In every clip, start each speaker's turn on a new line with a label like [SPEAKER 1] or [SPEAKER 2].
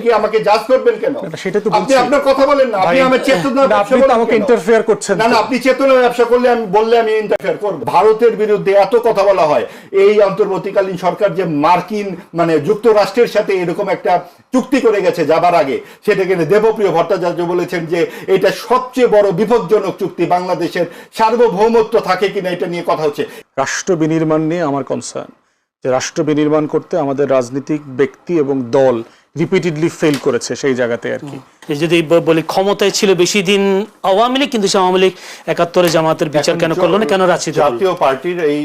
[SPEAKER 1] কি আমাকে জাজ করবেন কেন? আপনি আপনার কথা বলেন না, আপনি আমার চেতনার ব্যবসা বলেন,
[SPEAKER 2] আমাকে ইন্টারফেয়ার করছেন।
[SPEAKER 1] না না, আপনি চেতনার ব্যবসা করলে আমি ইন্টারফেয়ার করব? ভারতের বিরুদ্ধে এত কথা বলা হয়, এই অন্তর্বর্তীকালীন সরকার যে মার্কিন মানে যুক্তরাষ্ট্রের সাথে এরকম একটা চুক্তি করে গেছে যাবার আগে, সেটাকে দেবপ্রিয় ভট্টাচার্য বলেছেন যে এটা সবচেয়ে বড় বিপজ্জনক চুক্তি, বাংলাদেশের সার্বভৌমত্ব থাকে কিনা এটা নিয়ে কথা হচ্ছে।
[SPEAKER 2] রাষ্ট্র বিনির্মাণ নিয়ে আমার কনসার্ন, যে রাষ্ট্র বিনির্মাণ করতে আমাদের রাজনৈতিক ব্যক্তি এবং দল রিপিটেডলি ফেল করেছে সেই জায়গাতে আর কি।
[SPEAKER 3] যদি বলি ক্ষমতায় ছিল বেশি দিন আওয়ামী লীগ, কিন্তু আওয়ামী লীগ ৭১-এ জামাতের বিচার কেন করলো না, কেন রাজনীতি?
[SPEAKER 1] জাতীয় পার্টির এই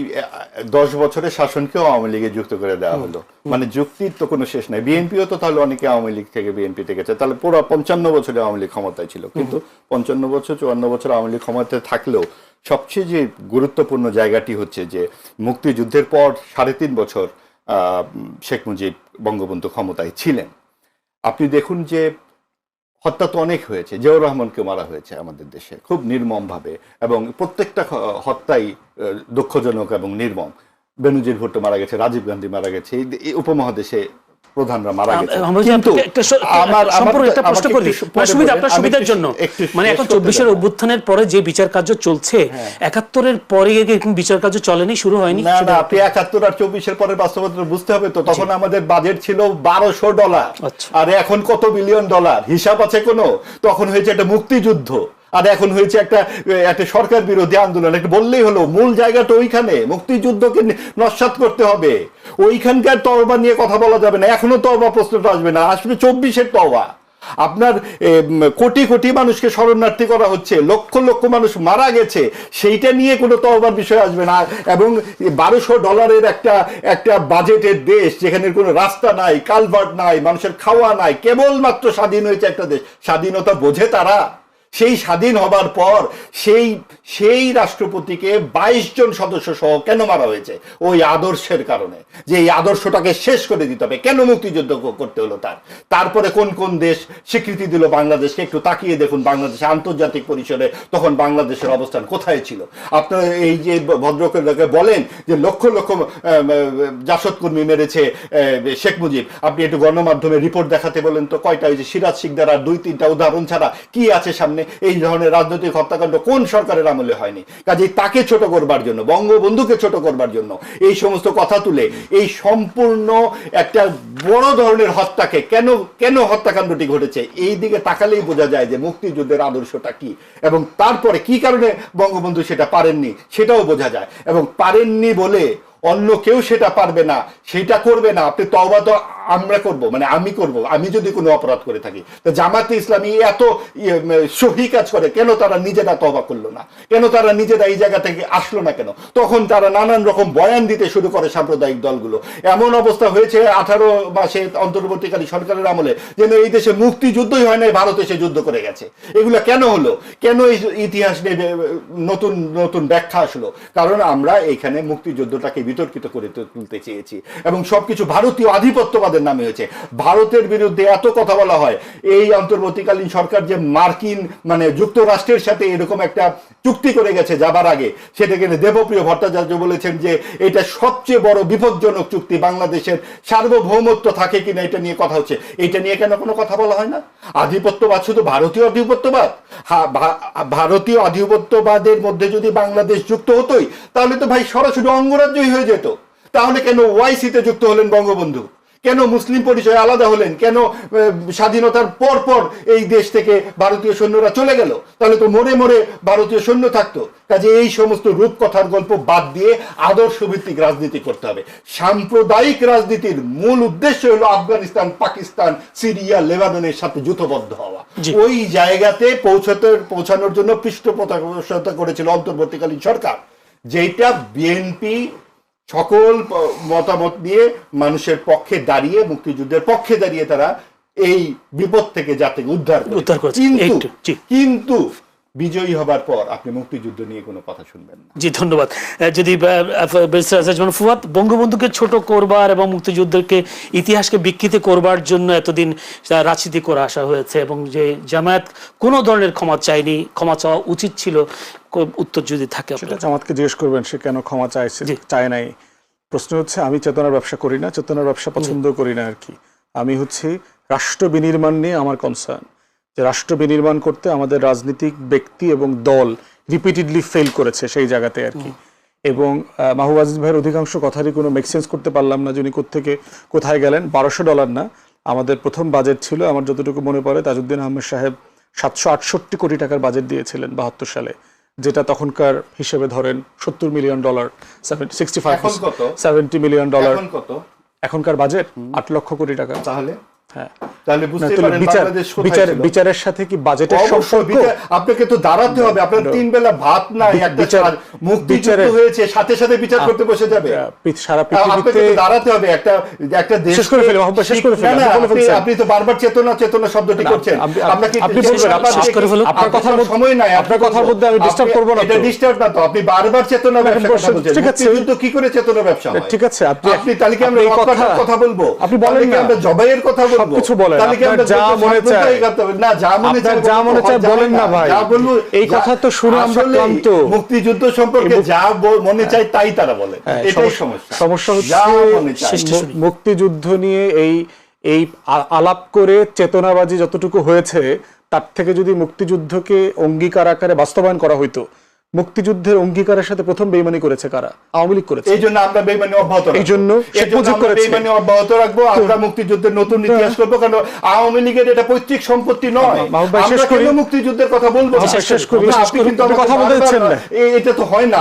[SPEAKER 1] 10 বছরের শাসনকেও আওয়ামী লীগে যুক্ত করে দেওয়া হলো, মানে যুক্তির তো কোনো শেষ নাই। বিএনপিও তো তাহলে অনেকে আওয়ামী লীগ থেকে বিএনপিতে গেছে, তাহলে পুরো 55 বছরে আওয়ামী লীগ ক্ষমতায় ছিল, কিন্তু 55 বছর 54 বছর আওয়ামী লীগ ক্ষমতায় থাকলেও সবচেয়ে যে গুরুত্বপূর্ণ জায়গাটি হচ্ছে যে মুক্তিযুদ্ধের পর 3.5 বছর শেখ মুজিব বঙ্গবন্ধু ক্ষমতায় ছিলেন। আপনি দেখুন যে হত্যা তো অনেক হয়েছে, জিয়াউর রহমানকে মারা হয়েছে আমাদের দেশে খুব নির্মমভাবে, এবং প্রত্যেকটা হত্যাই দুঃখজনক এবং নির্মম। বেনজির ভুট্টো মারা গেছে, রাজীব গান্ধী মারা গেছে, এই উপমহাদেশে প্রধানরা মারা গেছে।
[SPEAKER 3] কিন্তু আপনার সুবিধার জন্য, মানে এখন 24-এর অভ্যুত্থানের পরে যে বিচার কার্য চলছে, 71-এর পরে বিচার কার্য চলেনি, শুরু হয়নি।
[SPEAKER 1] না না, আপনি 71 আর 24-এর পরে বাস্তবতা বুঝতে হবে তো। তখন আমাদের বাজেট ছিল $1200, আর এখন কত বিলিয়ন ডলার, হিসাব আছে কোনো? তখন হয়েছে একটা মুক্তিযুদ্ধ, আর এখন হয়েছে একটা সরকার বিরোধী আন্দোলন। একটা বললেই হলো, মূল জায়গাটা ওইখানে, মুক্তিযুদ্ধকে নস্যাৎ করতে হবে। ওইখানকার তওবা নিয়ে কথা বলা যাবে না, এখনো তওবা প্রশ্নটা আসবে না, আসবে 24-এর তওবা। আপনার কোটি কোটি মানুষকে শরণার্থী করা হচ্ছে, লক্ষ লক্ষ মানুষ মারা গেছে, সেইটা নিয়ে কোনো তওবার বিষয় আসবে না। এবং $1200 একটা বাজেটের দেশ, যেখানে কোনো রাস্তা নাই, কালভার্ট নাই, মানুষের খাওয়া নাই, কেবলমাত্র স্বাধীন হয়েছে একটা দেশ। স্বাধীনতা বোঝে তারা? সেই স্বাধীন হবার পর সেই রাষ্ট্রপতিকে 22 জন সদস্য সহ কেন মারা হয়েছে? ওই আদর্শের কারণে, যে এই আদর্শটাকে শেষ করে দিতে হবে। কেন মুক্তিযুদ্ধ করতে হলো তারপরে কোন কোন দেশ স্বীকৃতি দিল বাংলাদেশকে? একটু তাকিয়ে দেখুন বাংলাদেশে আন্তর্জাতিক পরিসরে তখন বাংলাদেশের অবস্থান কোথায় ছিল। আপনারা এই যে ভদ্রলোকে বলেন যে লক্ষ লক্ষ জাসদ কর্মী মেরেছে শেখ মুজিব, আপনি একটু গণমাধ্যমে রিপোর্ট দেখাতে বলেন তো, কয়টা? ওই যে সিরাজ শিকদার আর 2-3টা উদাহরণ ছাড়া কি আছে সামনে? এই ধরনের রাজনৈতিক হত্যাকাণ্ড কোন সরকারের আমলে হয়নি? কাজেই তাকে ছোট করবার জন্য, বঙ্গবন্ধুকে ছোট করবার জন্য এই সমস্ত কথা তুলে এই সম্পূর্ণ একটা বড় ধরনের হত্যাকে কেন হত্যাকাণ্ডটি ঘটেছে, এই দিকে তাকালেই বোঝা যায় যে মুক্তিযুদ্ধের আদর্শটা কি, এবং তারপরে কি কারণে বঙ্গবন্ধু সেটা পারেননি সেটাও বোঝা যায়। এবং পারেননি বলে অন্য কেউ সেটা পারবে না, সেটা করবে না। আপনি তওবা তো আমরা করব, মানে আমি করব, আমি যদি কোনো অপরাধ করে থাকি। তো জামাতে ইসলামী এত সহি কাজ করে, কেন তারা নিজেরা তওবা করলো না? কেন তারা নিজেরা এই জায়গা থেকে আসলো না? কেন তখন তারা নানান রকম বয়ান দিতে শুরু করে সাম্প্রদায়িক দলগুলো? এমন অবস্থা হয়েছে 18 মাসে অন্তর্বর্তীকালীন সরকারের আমলে যেন এই দেশে মুক্তিযুদ্ধই হয় না, ভারত এসে যুদ্ধ করে গেছে। এগুলো কেন হলো? কেন এই ইতিহাস নিয়ে নতুন নতুন ব্যাখ্যা আসলো? কারণ আমরা এখানে মুক্তিযুদ্ধটাকে বিতর্কিত করে তুলতে চেয়েছি, এবং সবকিছু ভারতীয় আধিপত্যবাদের নামে হয়েছে। ভারতের বিরুদ্ধে এত কথা বলা হয়, এই অন্তর্বর্তীকালীন সরকার যে মার্কিন মানে যুক্তরাষ্ট্রের সাথে এরকম একটা চুক্তি করে গেছে যাবার আগে, সেটাকে দেবপ্রিয় ভট্টাচার্য বলেছেন যে এটা সবচেয়ে বড় বিপজ্জনক চুক্তি, বাংলাদেশের সার্বভৌমত্ব থাকে কিনা এটা নিয়ে কথা হচ্ছে। এটা নিয়ে কেন কোনো কথা বলা হয় না? আধিপত্যবাদ শুধু ভারতীয় আধিপত্যবাদ? ভারতীয় আধিপত্যবাদের মধ্যে যদি বাংলাদেশ যুক্ত হতোই, তাহলে তো ভাই সরাসরি অঙ্গরাজ্যই হয়ে যেত। তাহলে কেন ওআইসিতে যুক্ত হলেন বঙ্গবন্ধু? কেন মুসলিম পরিচয় আলাদা হলেন? কেন স্বাধীনতার পর এই দেশ থেকে ভারতীয় সৈন্যরা চলে গেল? তাহলে তো মরে মরে ভারতীয় সৈন্য থাকতো। কাজে এই সমস্ত রূপকথার গল্প বাদ দিয়ে আদর্শ ভিত্তিক রাজনীতি করতে হবে। সাম্প্রদায়িক রাজনীতির মূল উদ্দেশ্য হলো আফগানিস্তান, পাকিস্তান, সিরিয়া, লেবাননের সাথে যুথবদ্ধ হওয়া। ওই জায়গাতে পৌঁছানোর জন্য পৃষ্ঠপোষকতা করেছিল অন্তর্বর্তীকালীন সরকার, যেটা বিএনপি সকল মতামত নিয়ে মানুষের পক্ষে দাঁড়িয়ে, মুক্তিযুদ্ধের পক্ষে দাঁড়িয়ে তারা এই বিপদ থেকে যাতে উদ্ধার করে। কিন্তু বিজয়ী হবার পর আপনি মুক্তিযুদ্ধ নিয়ে কোনো কথা শুনবেন না।
[SPEAKER 3] জি, ধন্যবাদ। যদি ফুয়াদ, বঙ্গবন্ধুকে ছোট করবার এবং মুক্তিযুদ্ধকে ইতিহাসকে বিকৃতি করবার জন্য এতদিন রাজনীতি করে আসা হয়েছে, এবং যে জামায়াত কোনো ধরনের ক্ষমা চায়নি, ক্ষমা চাওয়া উচিত ছিল, উত্তর যদি থাকে
[SPEAKER 2] সেটা জামাতকে জিজ্ঞেস করবেন সে কেন ক্ষমা চায় নাই। প্রশ্ন হচ্ছে, আমি চেতনার ব্যবসা করি না, চেতনার ব্যবসা পছন্দ করি না আর কি। আমি হচ্ছে রাষ্ট্র বিনির্মাণ নিয়ে আমার কনসার্ন, যে রাষ্ট্র বিনির্মাণ করতে আমাদের রাজনৈতিক ব্যক্তি এবং দল রিপিটেডলি ফেল করেছে সেই জায়গাতে আর কি। এবং মাহবুব আজিজ ভাইয়ের অধিকাংশ কথারই কোনো মেকসেন্স করতে পারলাম না, যিনি কোত্থেকে কোথায় গেলেন। $1200 না, আমাদের প্রথম বাজেট ছিল আমার যতটুকু মনে পড়ে, তাজউদ্দিন আহমেদ সাহেব 768 কোটি টাকার বাজেট দিয়েছিলেন 72 সালে, যেটা তখনকার হিসেবে ধরেন $70 মিলিয়ন, 70 মিলিয়ন ডলার। এখনকার বাজেট 8 লক্ষ কোটি টাকা।
[SPEAKER 1] তাহলে
[SPEAKER 2] হ্যাঁ,
[SPEAKER 1] তাহলে বুঝতে পারেন বাংলাদেশ কোথায় ছিল।
[SPEAKER 2] বিচারের সাথে কি বাজেটের সম্পর্ক?
[SPEAKER 1] আপনাকে তো দাঁড়াতে হবে, আপনার 3 বেলা ভাত নাই, একটা মুক্তিযুদ্ধ হয়েছে, সাথে সাথে বিচার করতে বসে যাবে।
[SPEAKER 2] সারা
[SPEAKER 1] আপনাকে
[SPEAKER 2] পৃথিবীতে
[SPEAKER 1] তো দাঁড়াতে হবে, একটা দেশ
[SPEAKER 2] শেষ করে ফেলে, মোহাম্মদ শেষ করে ফেলে।
[SPEAKER 1] আপনি তো বারবার চেতনা চেতনা শব্দটি করছেন।
[SPEAKER 2] আপনি বলবেন শেষ করে ফেলে, আপনার কথার মধ্যে
[SPEAKER 1] সময় নাই,
[SPEAKER 2] আপনার কথার মধ্যে আমি ডিস্টার্ব করব না।
[SPEAKER 1] এটা ডিস্টার্ব না তো, আপনি বারবার চেতনা ব্যবসা কথা বলছেন। মুক্তিযুদ্ধ কি করে চেতনা ব্যবসা হয়?
[SPEAKER 2] ঠিক আছে,
[SPEAKER 1] আপনি তাহলে কি আমরা কথা বলবো?
[SPEAKER 2] আপনি বলেন না,
[SPEAKER 1] আমরা জবাইয়ের কথা বলবো,
[SPEAKER 2] সবকিছু বলেন,
[SPEAKER 1] আপনার
[SPEAKER 2] যা মনে চায়
[SPEAKER 1] না, যা মনে চায়
[SPEAKER 2] বলেন না ভাই। এই কথা তো শুনে আমরা ক্লান্ত।
[SPEAKER 1] মুক্তিযুদ্ধ সম্পর্কে যা মনে চায় তাই তারা বলে, এটাই সমস্যা।
[SPEAKER 2] সমস্যা হচ্ছে মুক্তিযুদ্ধ নিয়ে এই আলাপ করে চেতনাবাজি যতটুকু হয়েছে, তার থেকে যদি মুক্তিযুদ্ধকে অঙ্গীকার আকারে বাস্তবায়ন করা হইতো। মুক্তিযুদ্ধের অঙ্গীকারের সাথে প্রথম বেইমানি করেছে কারা? আওয়ামী লীগ করেছে।
[SPEAKER 1] এই জন্য আমরা বেইমানি অব্যাহত রাখবো।
[SPEAKER 2] এই জন্য শেখ মুজিব করেছে।
[SPEAKER 1] বেইমানি অব্যাহত রাখবো, আমরা মুক্তিযুদ্ধের নতুন ইতিহাস করবো, কারণ আওয়ামী লীগের এটা পৈতৃক সম্পত্তি নয়। আমরা কেন মুক্তিযুদ্ধের কথা বলবো? আপনি কিন্তু কথা বলতে দিচ্ছেন না, এটা তো হয় না।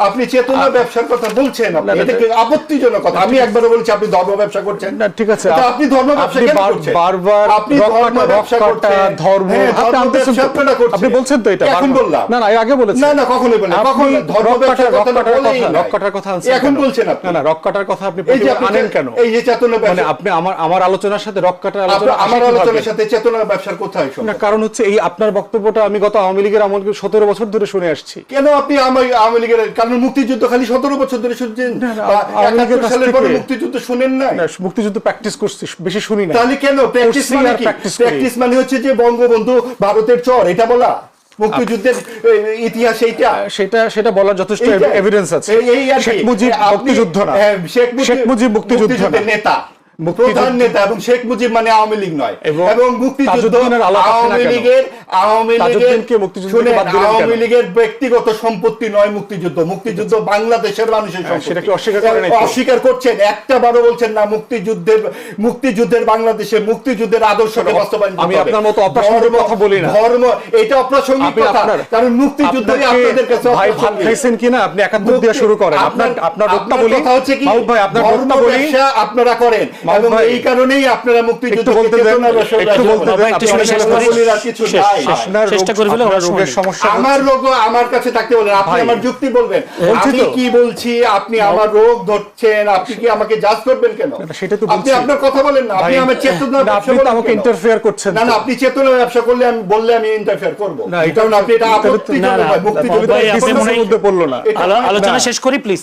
[SPEAKER 1] আপনি চেতনা ব্যবসার কথা বলছেন, এটা কি আপত্তিজনক কথা? আমি একবারও বলছি আপনি ধর্ম ব্যবসা করছেন না, ঠিক আছে। আপনি ধর্ম ব্যবসা কেন করছেন?
[SPEAKER 2] বারবার
[SPEAKER 1] আপনি ধর্ম ব্যবসা করছেন, ধর্ম ব্যবসা আপনারা করছেন।
[SPEAKER 2] আপনি বলছেন তো এটা
[SPEAKER 1] এখন বললাম
[SPEAKER 2] না, আগে বলেছেন
[SPEAKER 1] না, কখনোই বলেন, কখন ধর্ম ব্যবসার কথা বলেই না।
[SPEAKER 2] রক কাটার কথা আনছেন
[SPEAKER 1] এখন বলছেন আপনি।
[SPEAKER 2] না, রক কাটার কথা আপনি আনেন কেন?
[SPEAKER 1] এই যে চেতনা ব্যবসা,
[SPEAKER 2] মানে আপনি আমার আলোচনার সাথে রক কাটার আলোচনা,
[SPEAKER 1] আমার আলোচনার সাথে চেতনা ব্যবসার কোথায় সম্পর্ক?
[SPEAKER 2] না, কারণ হচ্ছে এই আপনার বক্তব্যটা আমি গত আওয়ামী লীগের আমল 17 বছর ধরে শুনে আসছি।
[SPEAKER 1] কেন আপনি আওয়ামী লীগের, কারণ মুক্তিযুদ্ধ খালি 17 বছর ধরে শুনছেন, 71 সালের পরে মুক্তিযুদ্ধ শুনেন না?
[SPEAKER 2] মুক্তিযুদ্ধ প্র্যাকটিস করছি, বেশি শুনি না।
[SPEAKER 1] তাহলে কেন প্র্যাকটিস মানে কি? প্র্যাকটিস মানে হচ্ছে যে বঙ্গবন্ধু ভারতের চর, এটা বলা মুক্তিযুদ্ধের ইতিহাস,
[SPEAKER 2] সেটা বলার যথেষ্ট এভিডেন্স আছে। শেখ মুজিব মুক্তিযুদ্ধ না, শেখ মুজিব মুক্তিযুদ্ধের
[SPEAKER 1] নেতা, প্রধান নেতা, এবং শেখ মুজিব মানে আওয়ামী লীগ নয়। এবং মুক্তিযুদ্ধ আওয়ামী লীগের ব্যক্তিগত সম্পত্তি নয়। মুক্তিযুদ্ধ বাংলাদেশের মানুষের সম্পত্তি। অস্বীকার করছেন, একটা বারও বলছেন না মুক্তিযুদ্ধের বাংলাদেশে মুক্তিযুদ্ধের আদর্শকে বাস্তবায়ন করতে হবে।
[SPEAKER 2] আমি আপনার মতো অপ্রাসঙ্গিক কথা বলি না।
[SPEAKER 1] ধর্ম এটা অপ্রাসঙ্গিক কথা, কারণ মুক্তিযুদ্ধই আপনাদের কাছে
[SPEAKER 2] ভাই ভাত খাইছেন কিনা আপনি 71 দিয়ে শুরু করেন। আপনার বক্তা বলি,
[SPEAKER 1] কথা হচ্ছে কি,
[SPEAKER 2] ভাই আপনার বক্তা বলি,
[SPEAKER 1] আপনারা করেন, এবং এই কারণেই আপনারা মুক্তিযুদ্ধকে চেতনা ব্যবসা আমার রোগ আমার কাছে থাকতে বলেন, আপনি আমার যুক্তি বলবেন। আমি কি বলছি, আপনি আমার রোগ ধরছেন, আপনি কি আমাকে জাজ করবেন কেন? আপনি আপনার কথা বলেন না, আপনি আমার চেতনা ব্যবসা বলেন,
[SPEAKER 2] আমাকে ইন্টারফেয়ার করছেন
[SPEAKER 1] না। আপনি চেতনা ব্যবসা করলে আমি বললে আমি ইন্টারফেয়ার করব, কারণ আপনি এটা আপত্তিজনক।
[SPEAKER 2] মুক্তিযুদ্ধের পড়লো না।
[SPEAKER 3] আলোচনা শেষ করি প্লিজ।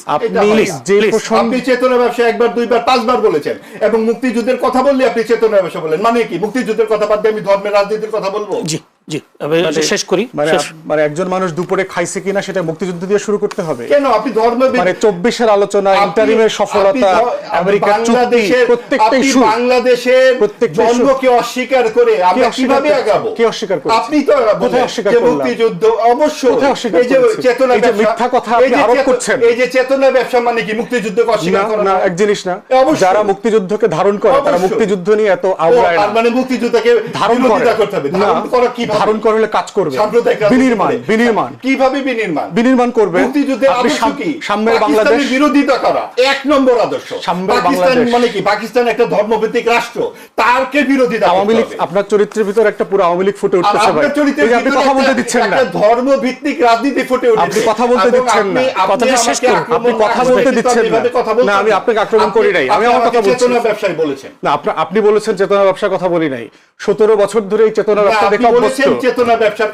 [SPEAKER 1] আপনি চেতনা ব্যবসা একবার, দুইবার, 5 বার বলেছেন, এবং মুক্তিযুদ্ধের কথা বললে আপনি চেতনা ব্যবসা বলেন। মানে কি? মুক্তিযুদ্ধের কথা বাদ দিয়ে আমি ধর্মের রাজনীতির কথা বলবো?
[SPEAKER 3] জি জি, শেষ করি।
[SPEAKER 2] মানে একজন মানুষ দুপুরে খাইছে কিনা সেটা মুক্তিযুদ্ধ দিয়ে শুরু করতে হবে
[SPEAKER 1] কেন? আপনি ধর্ম,
[SPEAKER 2] মানে 24-এর আলোচনা, ইন্টারিমের সফলতা, আমেরিকার চুক্তি, প্রত্যেকটা ইস্যু,
[SPEAKER 1] বাংলাদেশের জন্মকে অস্বীকার করে আমরা কিভাবে আগাবো?
[SPEAKER 2] কে অস্বীকার করছে?
[SPEAKER 1] আপনি তো
[SPEAKER 2] কোথায় অস্বীকার করলেন?
[SPEAKER 1] মুক্তিযুদ্ধ অবশ্যই।
[SPEAKER 2] এই যে চেতনা ব্যবসা, মিথ্যা কথা আপনি আরোপ করছেন।
[SPEAKER 1] এই যে চেতনা ব্যবসা মানে কি? মুক্তিযুদ্ধকে অস্বীকার করা
[SPEAKER 2] না, এক জিনিস না। যারা মুক্তিযুদ্ধকে ধারণ করে তারা মুক্তিযুদ্ধ নিয়ে এত আওড়ায় না।
[SPEAKER 1] মানে মুক্তিযুদ্ধকে ধারণ করতে হবে, ধারণ করা কি?
[SPEAKER 2] ধারণ করলে কাজ করবে। বিনির্মাণ করবে।
[SPEAKER 1] মুক্তিযুদ্ধের আদর্শ কি? সাম্যের বাংলাদেশ, বিরোধিতা করা 1 নম্বর আদর্শ। পাকিস্তান মানে কি? পাকিস্তান একটা ধর্মভিত্তিক রাষ্ট্র, তারকে বিরোধিতা করতে হবে।
[SPEAKER 2] আওয়ামী লীগ আপনার চরিত্রের ভিতর একটা পুরো আওয়ামী লীগ ফুটে উঠতেছে ভাই। আপনি কথা বলতে দিচ্ছেন না।
[SPEAKER 1] একটা ধর্মভিত্তিক রাজনীতি ফুটে উঠেছে।
[SPEAKER 2] আপনি কথা বলতে দিচ্ছেন না।
[SPEAKER 3] কথাটা শেষ করুন।
[SPEAKER 2] আপনি কথা বলতে দিচ্ছেন না। আমি আপনাকে আক্রমণ করি নাই, আমি আমার কথা বলছি।
[SPEAKER 1] চেতনা ব্যবসায় বলেছেন
[SPEAKER 2] না, আপনি বলেছেন চেতনা ব্যবসার কথা বলি নাই। 17 বছর ধরে এই চেতনা ব্যবসা দেখে অভ্যস্ত।
[SPEAKER 1] চেতনা ব্যবসার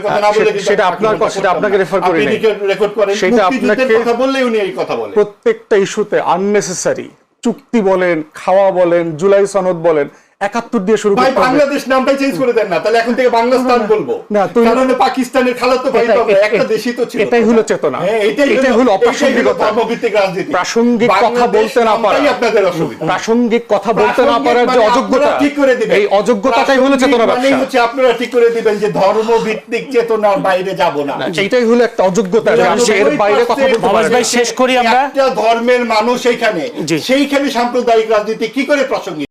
[SPEAKER 1] কথা না বলে
[SPEAKER 2] সেটা আপনার কথা, সেটা আপনাকে রেফার করি নাই।
[SPEAKER 1] আপনি রেকর্ড করেন,
[SPEAKER 2] সেটা আপনাকে
[SPEAKER 1] কথা বললে উনি এই কথা বলেন।
[SPEAKER 2] প্রত্যেকটা ইস্যুতে আননেসেসারি চুক্তি বলেন, খাওয়া বলেন, জুলাই সনদ বলেন, 71 দিয়ে শুরু
[SPEAKER 1] ভাই
[SPEAKER 2] করতে হবে।
[SPEAKER 1] বাংলাদেশ নামটাই চেঞ্জ করে দেন না, তাহলে এখন থেকে বাংলাস্তান বলবো।
[SPEAKER 2] না, তুই-
[SPEAKER 1] কারণ পাকিস্তানের খালাতো ভাই তো আমরা, একটা দেশই তো ছিল।
[SPEAKER 2] এটাই হলো চেতনা,
[SPEAKER 1] হ্যাঁ,
[SPEAKER 2] এটাই হলো অপ্রাসঙ্গিকতা।
[SPEAKER 1] ধর্মভিত্তিক রাজনীতি।
[SPEAKER 2] প্রাসঙ্গিক কথা
[SPEAKER 1] বাংলাদেশ
[SPEAKER 2] বলতে না পারা,
[SPEAKER 1] নামটাই আপনাদের অসুবিধা।
[SPEAKER 2] প্রাসঙ্গিক কথা বলতে না পারার যে
[SPEAKER 1] প্রাসঙ্গিক মানে
[SPEAKER 2] অযোগ্যতা,
[SPEAKER 1] আপনারা ঠিক করে দিবেন।
[SPEAKER 2] এই অযোগ্যতাটাই হলো চেতনা
[SPEAKER 1] প্রাসঙ্গিক মানেই
[SPEAKER 2] ব্যবসা।
[SPEAKER 1] হচ্ছে আপনারা ঠিক করে দিবেন যে ধর্মভিত্তিক চেতনার বাইরে যাব না।
[SPEAKER 2] এইটাই হলো একটা অযোগ্যতা, যে আপনি এর বাইরে কথা বলতে
[SPEAKER 3] মোহাম্মদ
[SPEAKER 2] পারেন
[SPEAKER 3] ভাই
[SPEAKER 2] না।
[SPEAKER 3] শেষ করি আমরা।
[SPEAKER 1] একটা ধর্মের মানুষ এইখানে,
[SPEAKER 3] জি।
[SPEAKER 1] সেইখানে সাম্প্রদায়িক রাজনীতি কি করে প্রাসঙ্গিক?